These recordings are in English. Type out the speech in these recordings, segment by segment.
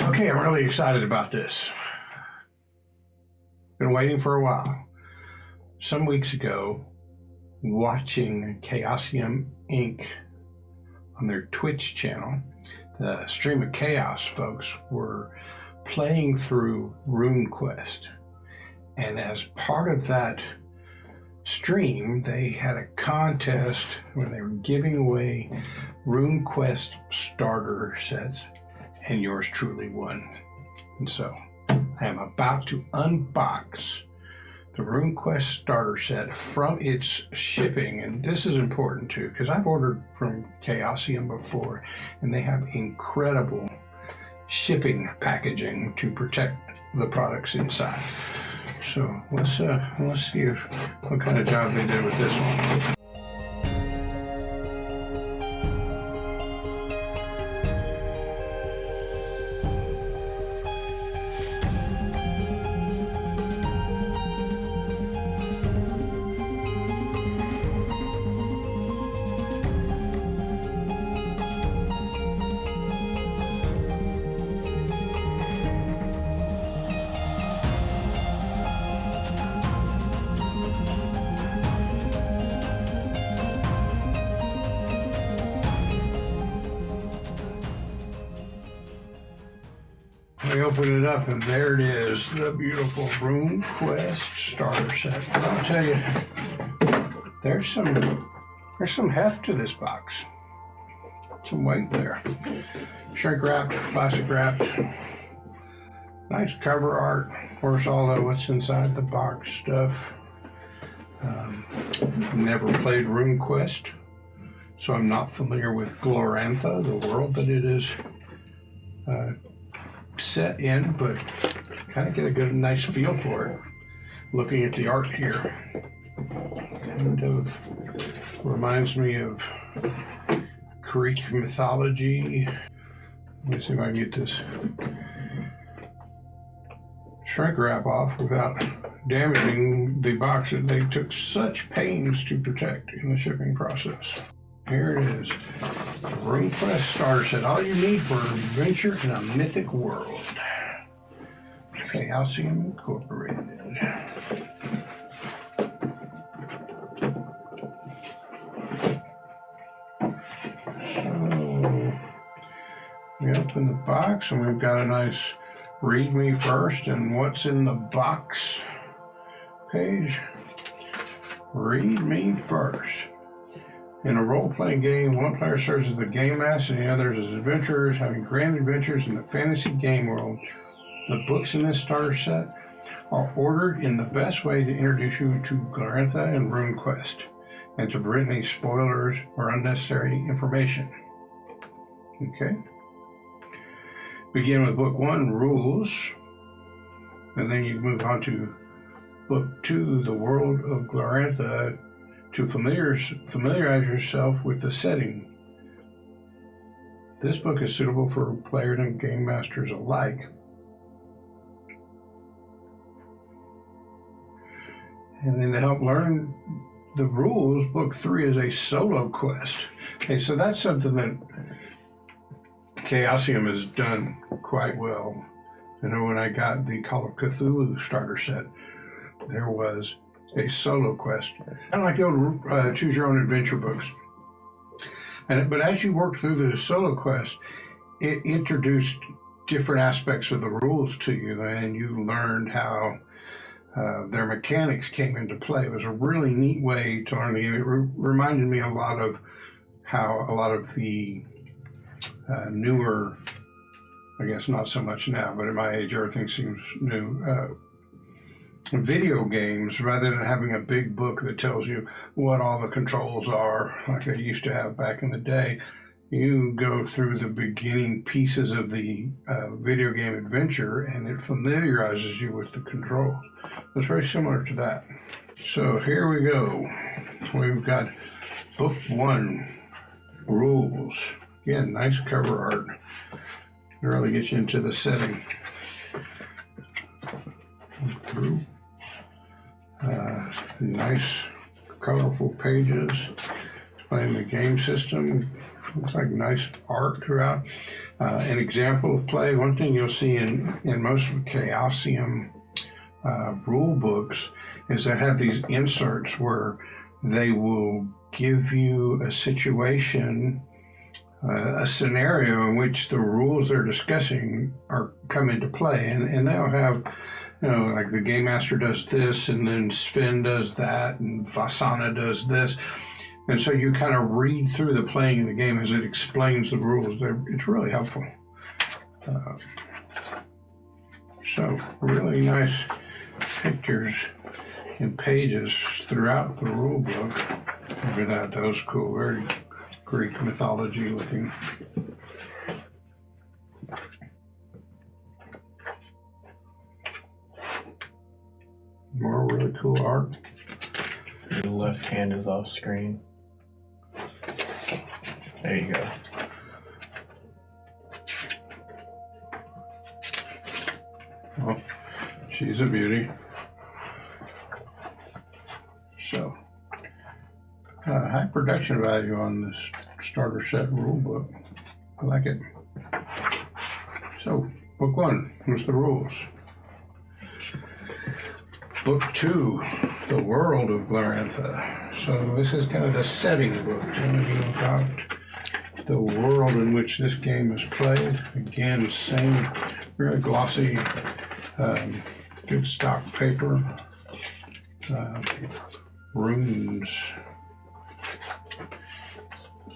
Okay, I'm really excited about this. Been waiting for a while. Some weeks ago, watching Chaosium Inc. on their Twitch channel, the Stream of Chaos folks were playing through RuneQuest. And as part of that stream, they had a contest where they were giving away RuneQuest Starter Sets, and yours truly won. And so I am about to unbox the RuneQuest Starter Set from its shipping. And this is important too, because I've ordered from Chaosium before, and they have incredible shipping packaging to protect the products inside. So let's see what kind of job they did with this one. We open it up, and there it is, the beautiful RuneQuest Starter Set. I'll tell you, there's some heft to this box, some weight there. Shrink wrapped, plastic wrapped, nice cover art. Of course, all of what's inside the box stuff. Never played RuneQuest, so I'm not familiar with Glorantha, the world that it is set in, but kind of get a good, nice feel for it. Looking at the art here, kind of reminds me of Greek mythology. Let me see if I can get this shrink wrap off without damaging the box that they took such pains to protect in the shipping process. Here it is, RuneQuest Starter Set, all you need for an adventure in a mythic world. Chaosium Incorporated. So, we open the box, and we've got a nice read me first and what's in the box page. Read me first. In a role-playing game, one player serves as the game master and the others as adventurers, having grand adventures in the fantasy game world. The books in this starter set are ordered in the best way to introduce you to Glorantha and RuneQuest, and to prevent any spoilers or unnecessary information. Okay. Begin with Book 1, Rules, and then you move on to Book 2, The World of Glorantha, to familiarize yourself with the setting. This book is suitable for players and game masters alike. And then to help learn the rules, Book 3 is a solo quest. Okay, so that's something that Chaosium has done quite well. I know when I got the Call of Cthulhu starter set, there was a solo quest. I don't like the old choose your own adventure books. But as you work through the solo quest, it introduced different aspects of the rules to you, and you learned how their mechanics came into play. It was a really neat way to learn the game. It reminded me a lot of how a lot of the newer, I guess not so much now, but at my age everything seems new, video games, rather than having a big book that tells you what all the controls are like I used to have back in the day. You go through the beginning pieces of the video game adventure, and it familiarizes you with the controls. It's very similar to that. So here we go. We've got Book 1, Rules. Again, nice cover art. It really gets you into the setting. Through. Nice colorful pages explaining the game system, Looks like nice art throughout. An example of play. One thing you'll see in most of the Chaosium rule books is they have these inserts where they will give you a situation, a scenario in which the rules they're discussing come into play, and they'll have, like the game master does this, and then Sven does that, and Vasana does this. And so you kind of read through the playing of the game as it explains the rules. It's really helpful. So really nice pictures and pages throughout the rule book. Look at that. That was cool. Very Greek mythology looking. More really cool art. The left hand is off screen. There you go. Oh, she's a beauty. So, high production value on this starter set rule book. I like it. So, book 1, here's the rules. Book 2, The World of Glorantha. So this is kind of the setting book, telling you about the world in which this game is played. Again, same really glossy, good stock paper, runes.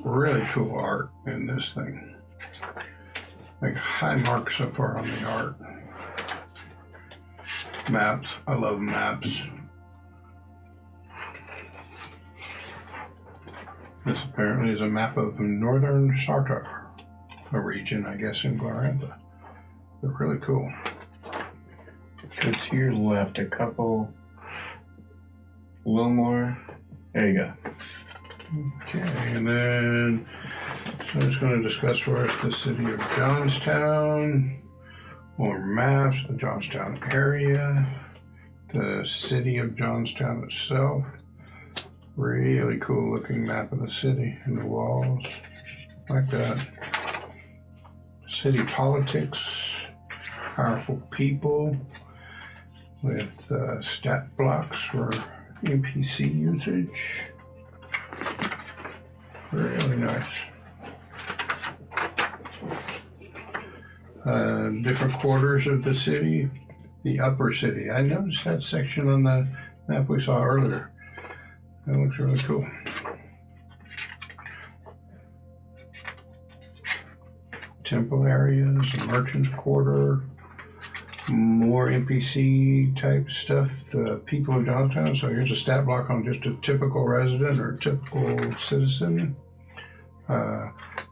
Really cool art in this thing. Like high marks so far on the art. Maps. I love maps. This apparently is a map of northern Sartar, a region, I guess, in Glorantha. They're really cool. Go to your left a couple, a little more. There you go. Okay, and then, so it's going to discuss for us the city of Johnstown. More maps, the Johnstown area, the city of Johnstown itself. Really cool looking map of the city and the walls, like that. City politics, powerful people with stat blocks for NPC usage. Really nice. Different quarters of the city. The upper city. I noticed that section on the map we saw earlier. That looks really cool. Temple areas, a merchant's quarter, more NPC type stuff. The people of downtown. So here's a stat block on just a typical resident or typical citizen.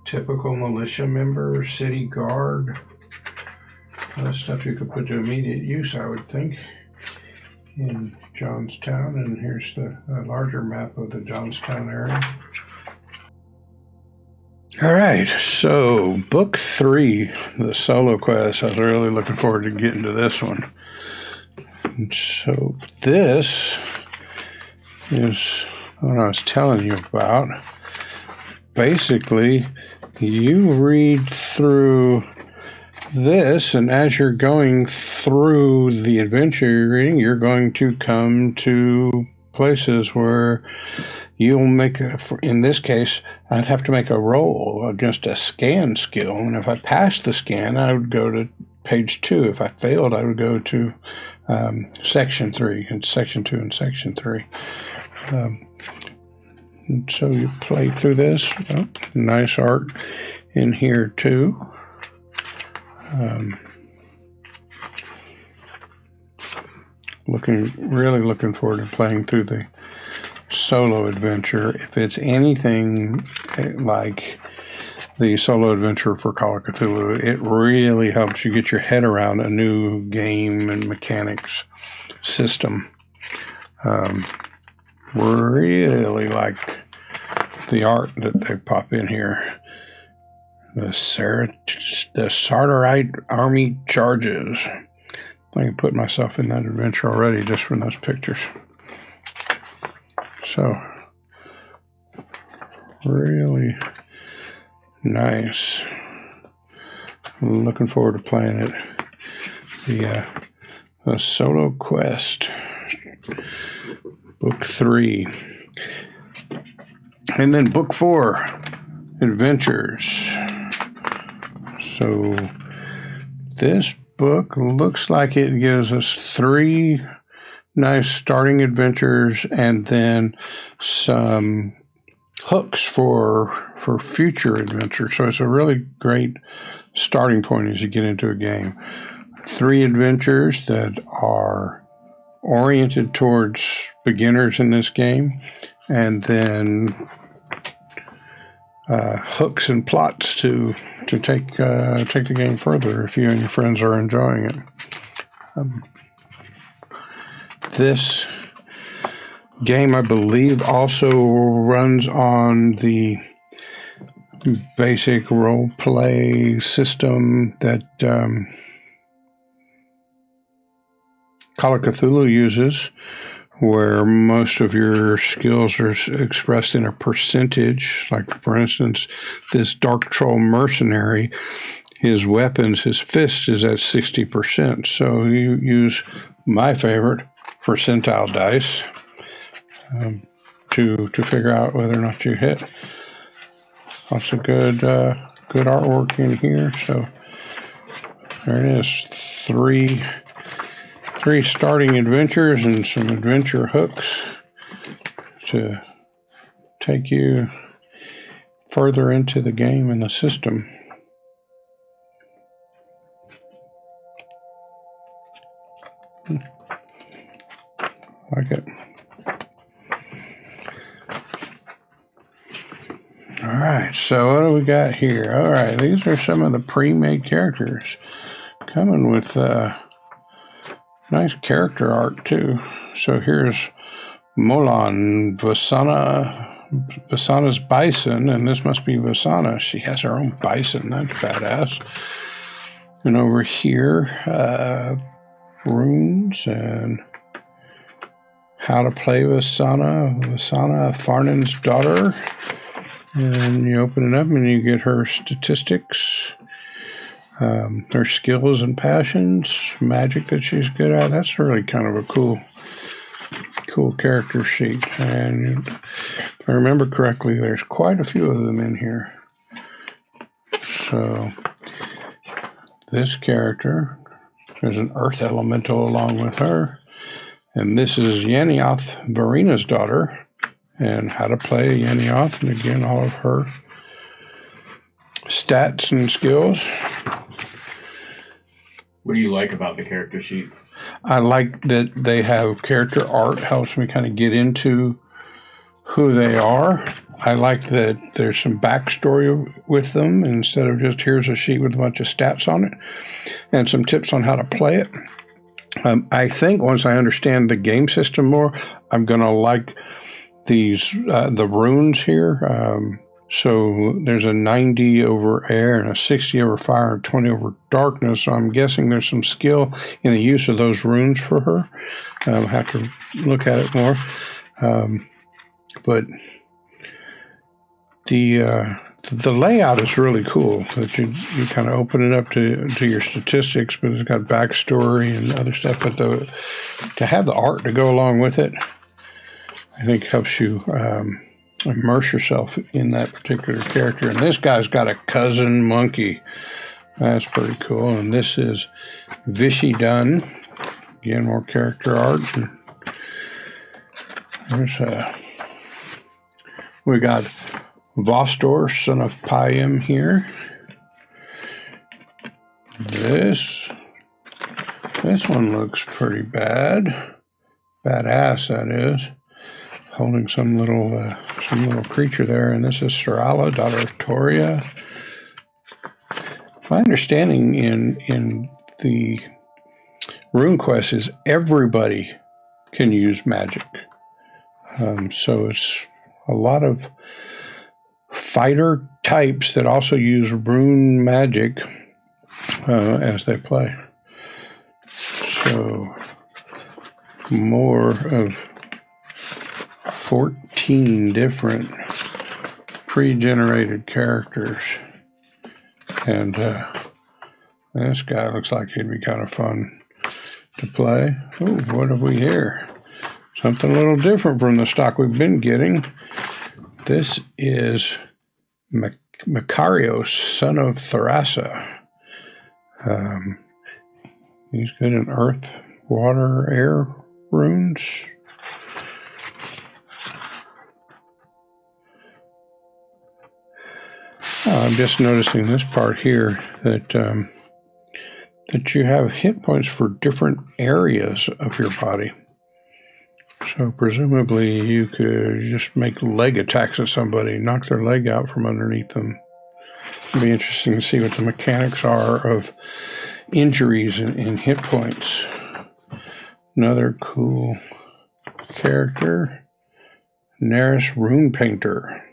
Typical militia member, city guard. Stuff you could put to immediate use, I would think, in Johnstown. And here's the larger map of the Johnstown area. All right, so book 3, the solo quest. I was really looking forward to getting to this one. And so this is what I was telling you about. Basically, you read through this, and as you're going through the adventure you're reading, you're going to come to places where you'll make, in this case, I'd have to make a roll against a scan skill, and if I passed the scan, I would go to page 2. If I failed, I would go to section 3, and section 2 and section 3. And so you play through this. Oh, nice art in here too. Really looking forward to playing through the solo adventure. If it's anything like the solo adventure for Call of Cthulhu, it really helps you get your head around a new game and mechanics system. Really like the art that they pop in here. The Sartarite army charges. I can put myself in that adventure already just from those pictures. So, really Nice. I'm looking forward to playing it. The Solo Quest, Book 3. And then Book 4, Adventures. So this book looks like it gives us 3 nice starting adventures and then some hooks for future adventures. So it's a really great starting point as you get into a game. 3 adventures that are oriented towards beginners in this game, and then hooks and plots to take the game further if you and your friends are enjoying it. This game, I believe, also runs on the basic role play system that Call of Cthulhu uses, where most of your skills are expressed in a percentage. Like, for instance, this Dark Troll mercenary, his weapons, his fist is at 60%. So you use my favorite, Percentile Dice, to figure out whether or not you hit. Lots of good artwork in here. So there it is, 3 starting adventures and some adventure hooks to take you further into the game and the system. Like it. All right, so what do we got here? All right, these are some of the pre-made characters coming with nice character art too. So here's Molan, Vasana's bison, and this must be Vasana. She has her own bison. That's badass. And over here, runes and how to play Vasana, Farnan's daughter. And you open it up and you get her statistics, her skills and passions, magic that she's good at. That's really kind of a cool character sheet. And if I remember correctly, there's quite a few of them in here. So this character, there's an earth elemental along with her. And this is Yenioth, Varina's daughter, and how to play Yenioth, and again, all of her stats and skills. What do you like about the character sheets? I like that they have character art, helps me kind of get into who they are. I like that there's some backstory with them instead of just here's a sheet with a bunch of stats on it and some tips on how to play it. I think once I understand the game system more, I'm going to like these the runes here. So there's a 90 over air and a 60 over fire and 20 over darkness. So I'm guessing there's some skill in the use of those runes for her. I'll have to look at it more. But the layout is really cool. That you kind of open it up to your statistics, but it's got backstory and other stuff. But to have the art to go along with it, I think helps you immerse yourself in that particular character. And this guy's got a cousin monkey. That's pretty cool. And this is Vishy Dunn. Again, more character art. And there's we got Vostor, son of Pyam here. This one looks pretty badass, that is. Holding some little creature there, and this is Sarala, daughter of Toria. My understanding in the RuneQuest is everybody can use magic. So it's a lot of fighter types that also use rune magic as they play. So more of 14 different pre-generated characters. And this guy looks like he'd be kind of fun to play. Oh, what have we here? Something a little different from the stock we've been getting. This is Makarios, son of Tharasa. He's good in earth, water, air runes. I'm just noticing this part here that you have hit points for different areas of your body. So presumably you could just make leg attacks at somebody, knock their leg out from underneath them. It'd be interesting to see what the mechanics are of injuries and hit points. Another cool character, Neris Rune Painter.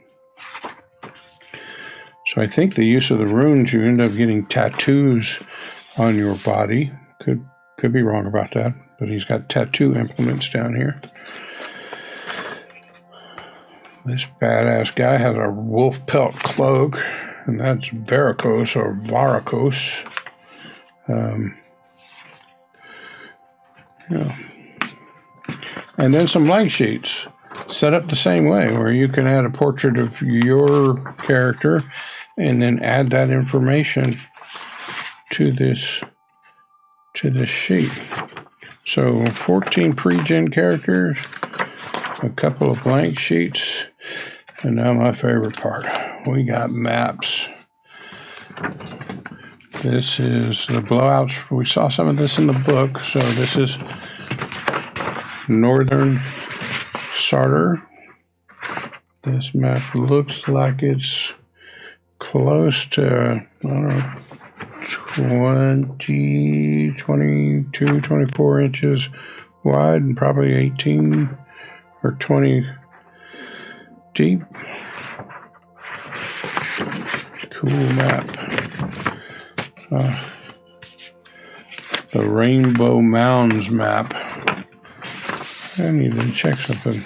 So I think the use of the runes, you end up getting tattoos on your body. Could be wrong about that, but he's got tattoo implements down here. This badass guy has a wolf pelt cloak, and that's varicose or varicose. And then some blank sheets set up the same way, where you can add a portrait of your character and then add that information to this sheet. So 14 pre-gen characters, a couple of blank sheets, and now my favorite part, we got maps. This is the blowouts. We saw some of this in the book. So this is Northern Sartor. This map looks like it's close to, I don't know, 20, 22, 24 inches wide and probably 18 or 20 deep. Cool map. The Rainbow Mounds map. I need to check something.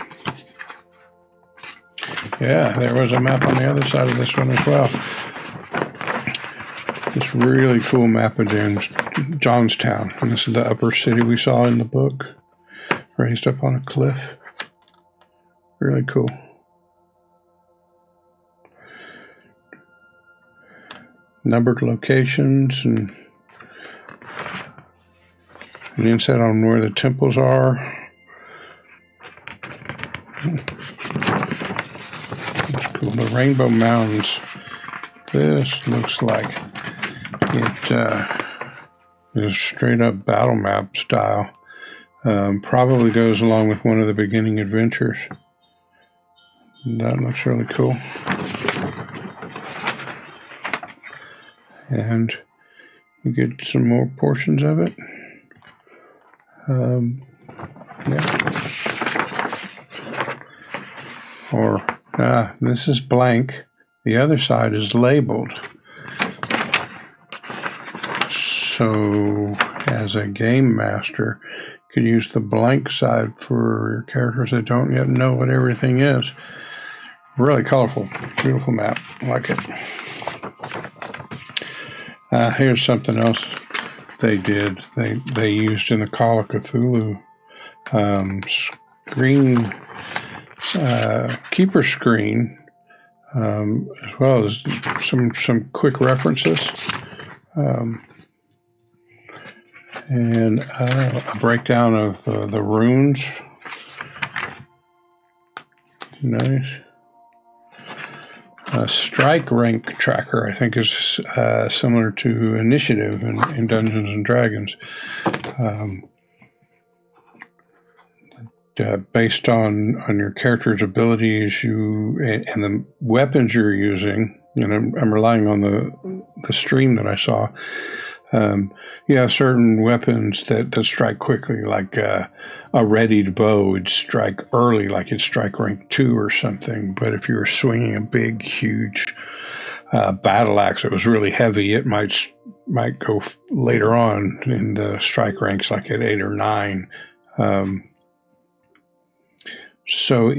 Yeah, there was a map on the other side of this one as well. This really cool map of Johnstown. And this is the upper city we saw in the book. Raised up on a cliff. Really cool. Numbered locations and an insight on where the temples are. That's cool. The Rainbow Mounds. This looks like it is straight up battle map style. Probably goes along with one of the beginning adventures. That looks really cool. And you get some more portions of it. Yeah. Or, this is blank. The other side is labeled. So, as a game master, you could use the blank side for your characters that don't yet know what everything is. Really colorful, beautiful map. I like it. Here's something else they did. They used in the Call of Cthulhu screen, keeper screen, as well as some quick references, and a breakdown of the runes. Nice. Strike rank tracker, I think, is similar to initiative in Dungeons and Dragons. Based on your character's abilities, and the weapons you're using, and I'm relying on the stream that I saw. You have certain weapons that strike quickly, like a readied bow would strike early, like it'd strike rank 2 or something. But if you were swinging a big, huge battle axe that was really heavy, it might go later on in the strike ranks, like at 8 or 9. So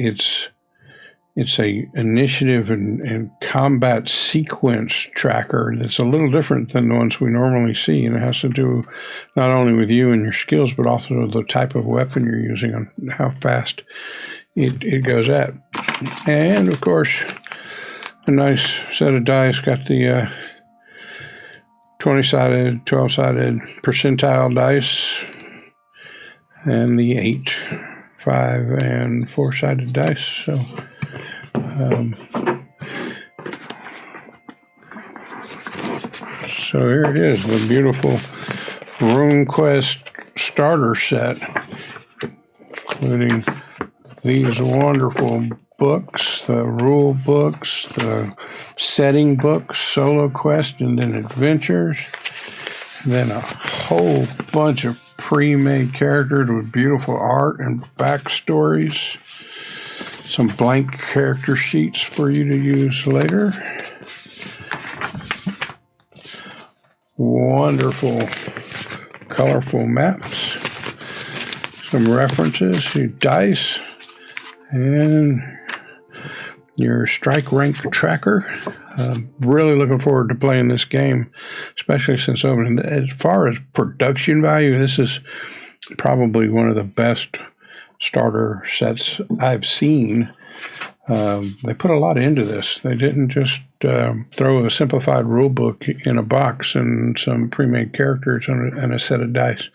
It's a initiative and combat sequence tracker that's a little different than the ones we normally see, and it has to do not only with you and your skills, but also the type of weapon you're using and how fast it goes at. And of course, a nice set of dice. Got the 20-sided, 12-sided percentile dice, and the 8, 5, and 4-sided dice. So here it is, the beautiful RuneQuest Starter Set, including these wonderful books, the rule books, the setting books, solo quest, and then adventures, and then a whole bunch of pre-made characters with beautiful art and backstories, some blank character sheets for you to use later. Wonderful, colorful maps, some references, your dice, and your strike rank tracker. Really looking forward to playing this game, especially since opening. As far as production value, this is probably one of the best starter sets I've seen. They put a lot into this. They didn't just throw a simplified rule book in a box and some pre-made characters and a set of dice.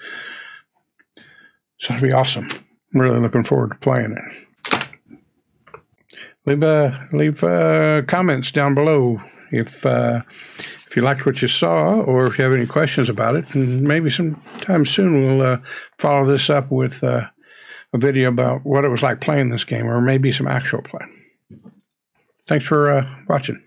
So it'll be awesome. I'm really looking forward to playing it. Leave comments down below if you liked what you saw, or if you have any questions about it. And maybe sometime soon we'll follow this up with a video about what it was like playing this game, or maybe some actual play. Thanks for watching.